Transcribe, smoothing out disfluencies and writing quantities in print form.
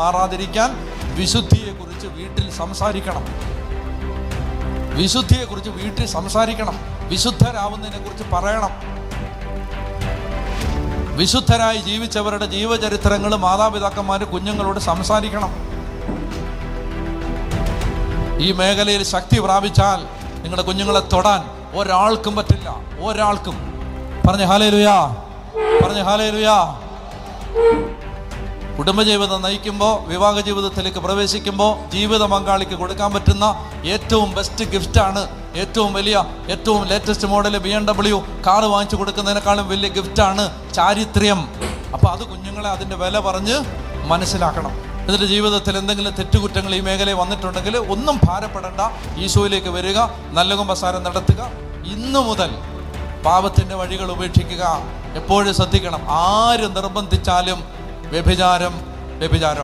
മാറാതിരിക്കാൻ വിശുദ്ധിയെക്കുറിച്ച് വീട്ടിൽ സംസാരിക്കണം. വിശുദ്ധിയെക്കുറിച്ച് വീട്ടിൽ സംസാരിക്കണം. വിശുദ്ധരാവുന്നതിനെ കുറിച്ച് പറയണം. വിശുദ്ധരായി ജീവിച്ചവരുടെ ജീവചരിത്രങ്ങൾ മാതാപിതാക്കന്മാർ കുഞ്ഞുങ്ങളോട് സംസാരിക്കണം. ഈ മേഖലയിൽ ശക്തി പ്രാപിച്ചാൽ നിങ്ങളുടെ കുഞ്ഞുങ്ങളെ തൊടാൻ ഒരാൾക്കും പറ്റില്ല. ഒരാൾക്കും. പറഞ്ഞ ഹല്ലേലൂയാ, പറഞ്ഞ ഹല്ലേലൂയാ. കുടുംബജീവിതം നയിക്കുമ്പോൾ, വിവാഹ ജീവിതത്തിലേക്ക് പ്രവേശിക്കുമ്പോൾ ജീവിത പങ്കാളിക്ക് കൊടുക്കാൻ പറ്റുന്ന ഏറ്റവും ബെസ്റ്റ് ഗിഫ്റ്റാണ്, ഏറ്റവും വലിയ, ഏറ്റവും ലേറ്റസ്റ്റ് മോഡൽ BMW കാറ് വാങ്ങിച്ചു കൊടുക്കുന്നതിനേക്കാളും വലിയ ഗിഫ്റ്റാണ് ചാരിത്രം. അപ്പോൾ അത് കുഞ്ഞുങ്ങളെ അതിൻ്റെ വില പറഞ്ഞ് മനസ്സിലാക്കണം. എന്നിട്ട് ജീവിതത്തിൽ എന്തെങ്കിലും തെറ്റുകുറ്റങ്ങൾ ഈ മേഖലയിൽ വന്നിട്ടുണ്ടെങ്കിൽ ഒന്നും ഭാരപ്പെടേണ്ട, ഈശോയിലേക്ക് വരിക, നല്ല കുമ്പസാരം നടത്തുക. ഇന്നു മുതൽ പാപത്തിൻ്റെ വഴികൾ ഉപേക്ഷിക്കുക. എപ്പോഴും ശ്രദ്ധിക്കണം, ആര് നിർബന്ധിച്ചാലും വ്യഭിചാരം വ്യഭിചാരം.